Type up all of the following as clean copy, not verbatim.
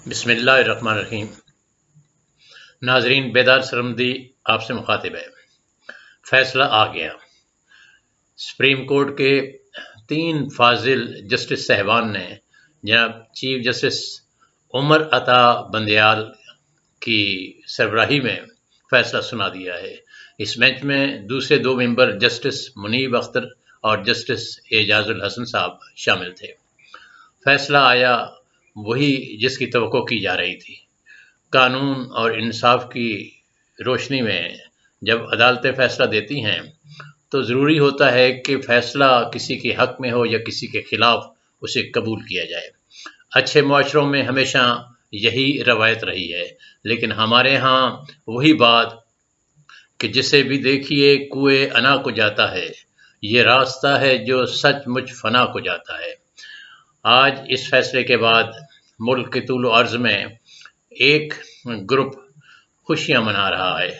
بسم اللہ الرحمن الرحیم۔ ناظرین، بیدار سرمدی آپ سے مخاطب ہے۔ فیصلہ آ گیا۔ سپریم کورٹ کے 3 فاضل جسٹس صاحبان نے جناب چیف جسٹس عمر عطا بندیال کی سربراہی میں فیصلہ سنا دیا ہے۔ اس بینچ میں دوسرے 2 ممبر جسٹس منیب اختر اور جسٹس اعجاز الحسن صاحب شامل تھے۔ فیصلہ آیا وہی جس کی توقع کی جا رہی تھی۔ قانون اور انصاف کی روشنی میں جب عدالتیں فیصلہ دیتی ہیں تو ضروری ہوتا ہے کہ فیصلہ کسی کے حق میں ہو یا کسی کے خلاف اسے قبول کیا جائے۔ اچھے معاشروں میں ہمیشہ یہی روایت رہی ہے، لیکن ہمارے ہاں وہی بات کہ جسے بھی دیکھیے کوئے انا کو جاتا ہے، یہ راستہ ہے جو سچ مچ فنا کو جاتا ہے۔ آج اس فیصلے کے بعد ملک کے طول و عرض میں ایک گروپ خوشیاں منا رہا ہے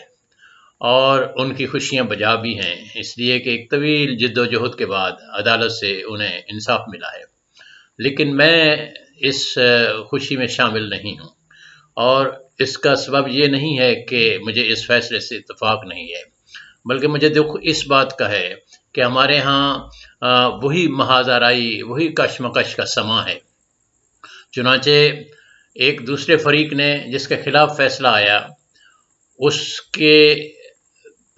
اور ان کی خوشیاں بجا بھی ہیں، اس لیے کہ ایک طویل جد و جہد کے بعد عدالت سے انہیں انصاف ملا ہے۔ لیکن میں اس خوشی میں شامل نہیں ہوں، اور اس کا سبب یہ نہیں ہے کہ مجھے اس فیصلے سے اتفاق نہیں ہے، بلکہ مجھے دکھ اس بات کا ہے کہ ہمارے ہاں وہی محاذ آرائی، وہی کشمکش کا سماں ہے۔ چنانچہ ایک دوسرے فریق نے جس کے خلاف فیصلہ آیا، اس کے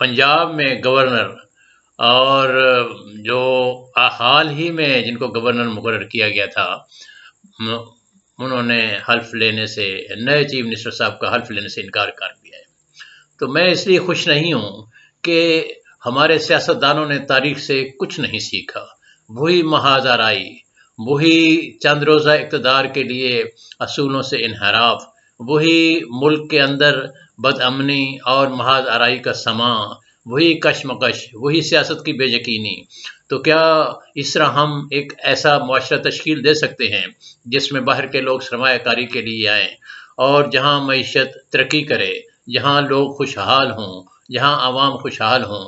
پنجاب میں گورنر اور جو حال ہی میں جن کو گورنر مقرر کیا گیا تھا، انہوں نے حلف لینے سے، نئے چیف منسٹر صاحب کا حلف لینے سے انکار کر دیا ہے۔ تو میں اس لیے خوش نہیں ہوں کہ ہمارے سیاستدانوں نے تاریخ سے کچھ نہیں سیکھا۔ وہی محاذ آرائی، وہی چند روزہ اقتدار کے لیے اصولوں سے انحراف، وہی ملک کے اندر بد امنی اور محاذ آرائی کا سماں، وہی کشمکش، وہی سیاست کی بے یقینی۔ تو کیا اس طرح ہم ایک ایسا معاشرہ تشکیل دے سکتے ہیں جس میں باہر کے لوگ سرمایہ کاری کے لیے آئیں اور جہاں معیشت ترقی کرے، جہاں لوگ خوشحال ہوں، جہاں عوام خوشحال ہوں؟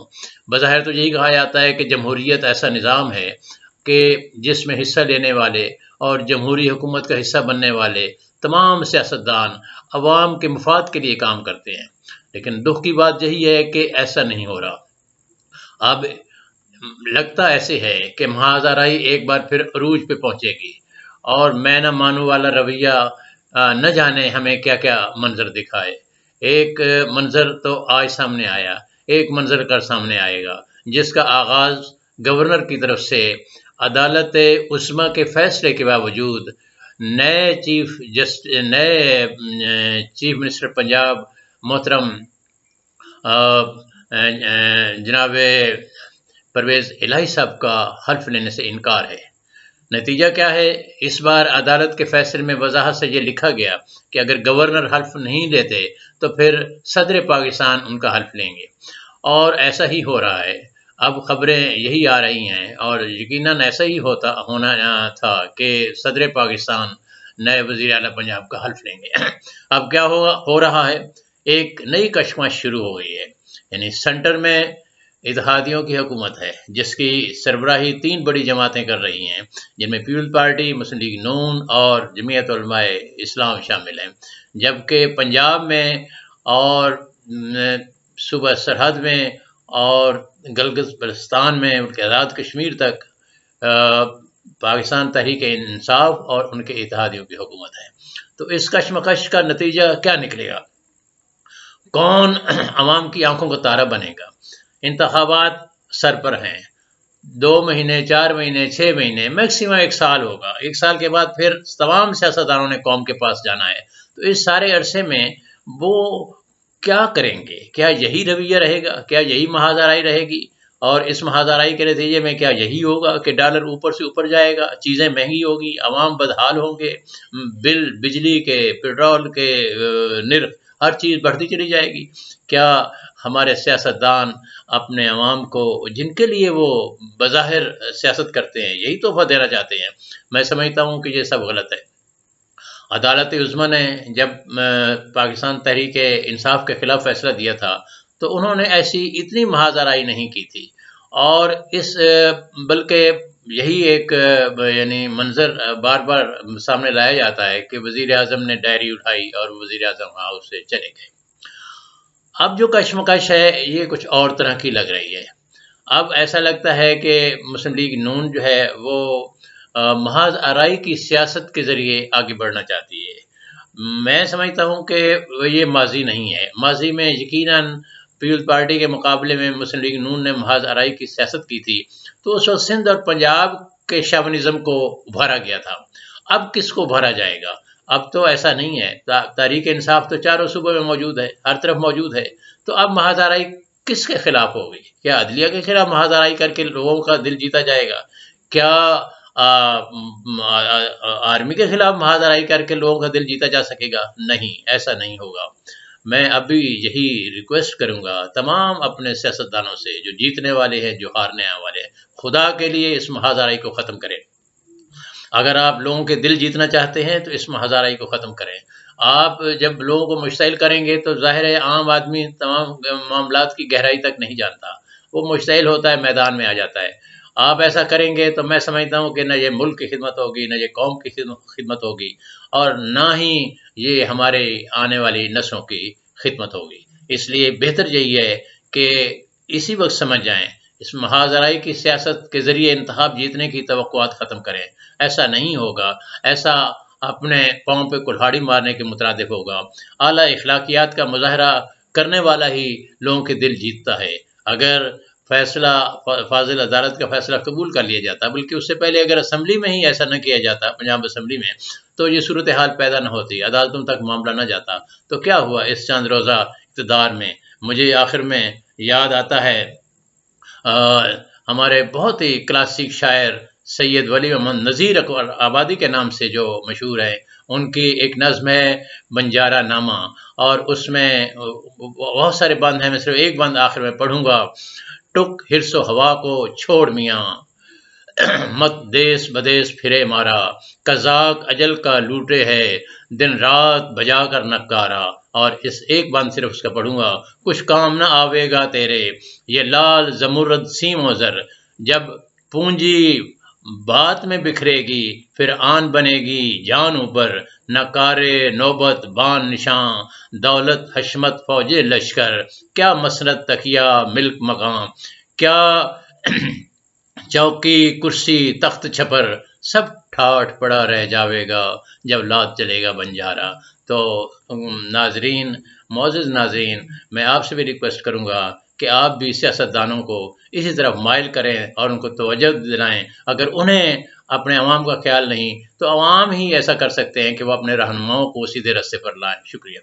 بظاہر تو یہی کہا جاتا ہے کہ جمہوریت ایسا نظام ہے کہ جس میں حصہ لینے والے اور جمہوری حکومت کا حصہ بننے والے تمام سیاستدان عوام کے مفاد کے لیے کام کرتے ہیں، لیکن دکھ کی بات یہی ہے کہ ایسا نہیں ہو رہا۔ اب لگتا ایسے ہے کہ محاذ آرائی ایک بار پھر عروج پہ پہنچے گی، اور میں نہ مانوں والا رویہ نہ جانے ہمیں کیا کیا منظر دکھائے۔ ایک منظر تو آج سامنے آیا، ایک منظر کر سامنے آئے گا، جس کا آغاز گورنر کی طرف سے عدالت عظمیٰ کے فیصلے کے باوجود نئے چیف منسٹر پنجاب محترم جناب پرویز الہی صاحب کا حلف لینے سے انکار ہے۔ نتیجہ کیا ہے؟ اس بار عدالت کے فیصلے میں وضاحت سے یہ لکھا گیا کہ اگر گورنر حلف نہیں لیتے تو پھر صدر پاکستان ان کا حلف لیں گے، اور ایسا ہی ہو رہا ہے۔ اب خبریں یہی آ رہی ہیں، اور یقیناً ایسا ہی ہونا تھا کہ صدر پاکستان نئے وزیر اعلیٰ پنجاب کا حلف لیں گے۔ اب کیا ہو رہا ہے؟ ایک نئی کشمکش شروع ہو گئی ہے، یعنی سینٹر میں اتحادیوں کی حکومت ہے جس کی سربراہی 3 بڑی جماعتیں کر رہی ہیں، جن میں پیپلز پارٹی، مسلم لیگ نون اور جمعیت علماء اسلام شامل ہیں، جبکہ پنجاب میں اور صوبہ سرحد میں اور گلگت بلتستان میں بلکہ آزاد کشمیر تک پاکستان تحریک انصاف اور ان کے اتحادیوں کی حکومت ہے۔ تو اس کشمکش کا نتیجہ کیا نکلے گا؟ کون عوام کی آنکھوں کا تارا بنے گا؟ انتخابات سر پر ہیں، 2 مہینے، 4 مہینے، 6 مہینے، میکسیمم 1 سال ہوگا۔ 1 سال کے بعد پھر تمام سیاستدانوں نے قوم کے پاس جانا ہے۔ تو اس سارے عرصے میں وہ کیا کریں گے؟ کیا یہی رویہ رہے گا؟ کیا یہی محاذ آرائی رہے گی؟ اور اس محاذ آرائی کے نتیجے میں کیا یہی ہوگا کہ ڈالر اوپر سے اوپر جائے گا، چیزیں مہنگی ہوگی، عوام بدحال ہوں گے، بل بجلی کے، پیٹرول کے نرخ، ہر چیز بڑھتی چلی جائے گی؟ کیا ہمارے سیاستدان اپنے عوام کو، جن کے لیے وہ بظاہر سیاست کرتے ہیں، یہی تحفہ دینا چاہتے ہیں؟ میں سمجھتا ہوں کہ یہ سب غلط ہے۔ عدالت عظمیٰ نے جب پاکستان تحریک انصاف کے خلاف فیصلہ دیا تھا تو انہوں نے ایسی اتنی محاذ آرائی نہیں کی تھی، اور بلکہ یہی ایک یعنی منظر بار بار سامنے لایا جاتا ہے کہ وزیر اعظم نے ڈائری اٹھائی اور وزیر اعظم ہاؤس سے چلے گئے۔ اب جو کشمکش ہے یہ کچھ اور طرح کی لگ رہی ہے۔ اب ایسا لگتا ہے کہ مسلم لیگ نون جو ہے وہ محاذ آرائی کی سیاست کے ذریعے آگے بڑھنا چاہتی ہے۔ میں سمجھتا ہوں کہ یہ ماضی نہیں ہے۔ ماضی میں یقیناً پیپلز پارٹی کے مقابلے میں مسلم لیگ نون نے محاذ آرائی کی سیاست کی تھی، تو اس وقت سندھ اور پنجاب کے شاونزم کو ابھارا گیا تھا۔ اب کس کو ابھارا جائے گا؟ اب تو ایسا نہیں ہے۔ تحریک انصاف تو چاروں صوبوں میں موجود ہے، ہر طرف موجود ہے، تو اب محاذ آرائی کس کے خلاف ہوگی؟ کیا عدلیہ کے خلاف محاذ آرائی کر کے لوگوں کا دل جیتا جائے گا؟ کیا آرمی کے خلاف محاذ آرائی کر کے لوگوں کا دل جیتا جا سکے گا؟ نہیں، ایسا نہیں ہوگا۔ میں ابھی یہی ریکویسٹ کروں گا تمام اپنے سیاستدانوں سے، جو جیتنے والے ہیں، جو ہارنے والے ہیں، خدا کے لیے اس محاذ آرائی کو ختم کریں۔ اگر آپ لوگوں کے دل جیتنا چاہتے ہیں تو اس محاذ آرائی کو ختم کریں۔ آپ جب لوگوں کو مشتعل کریں گے تو ظاہر ہے عام آدمی تمام معاملات کی گہرائی تک نہیں جانتا، وہ مشتعل ہوتا ہے، میدان میں آ جاتا ہے۔ آپ ایسا کریں گے تو میں سمجھتا ہوں کہ نہ یہ ملک کی خدمت ہوگی، نہ یہ قوم کی خدمت ہوگی، اور نہ ہی یہ ہمارے آنے والی نسلوں کی خدمت ہوگی۔ اس لیے بہتر یہی ہے کہ اسی وقت سمجھ جائیں، اس محاذ آرائی کی سیاست کے ذریعے انتخاب جیتنے کی توقعات ختم کریں۔ ایسا نہیں ہوگا، ایسا اپنے پاؤں پہ کلہاڑی مارنے کے مترادف ہوگا۔ اعلیٰ اخلاقیات کا مظاہرہ کرنے والا ہی لوگوں کے دل جیتتا ہے۔ اگر فیصلہ فاضل عدالت کا فیصلہ قبول کر لیا جاتا، بلکہ اس سے پہلے اگر اسمبلی میں ہی ایسا نہ کیا جاتا، پنجاب اسمبلی میں، تو یہ صورتحال پیدا نہ ہوتی، عدالتوں تک معاملہ نہ جاتا۔ تو کیا ہوا اس چند روزہ اقتدار میں؟ مجھے آخر میں یاد آتا ہے ہمارے بہت ہی کلاسک شاعر سید ولی محمد نذیر اکبر آبادی کے نام سے جو مشہور ہے، ان کی ایک نظم ہے بنجارہ نامہ، اور اس میں بہت سارے بند ہیں، میں صرف ایک بند آخر میں پڑھوں گا۔ ٹک ہرس و ہوا کو چھوڑ میاں، مت دیس بدیس پھرے مارا، قزاق اجل کا لوٹے ہے، دن رات بجا کر نکارا۔ اور اس ایک بند صرف اس کا پڑھوں گا۔ کچھ کام نہ آوے گا تیرے یہ لال زمرد سیم و زر، جب پونجی بات میں بکھرے گی پھر آن بنے گی جان اوپر، نہ کارے نوبت بان نشاں دولت حشمت فوج لشکر، کیا مسند تکیہ ملک مقام، کیا چوکی کرسی تخت چھپر، سب ٹھاٹھ پڑا رہ جاوے گا جب لات چلے گا بنجارا۔ تو ناظرین، معزز ناظرین، میں آپ سے بھی ریکویسٹ کروں گا کہ آپ بھی سیاستدانوں کو اسی طرف مائل کریں اور ان کو توجہ دلائیں۔ اگر انہیں اپنے عوام کا خیال نہیں تو عوام ہی ایسا کر سکتے ہیں کہ وہ اپنے رہنماؤں کو سیدھے رستے پر لائیں۔ شکریہ۔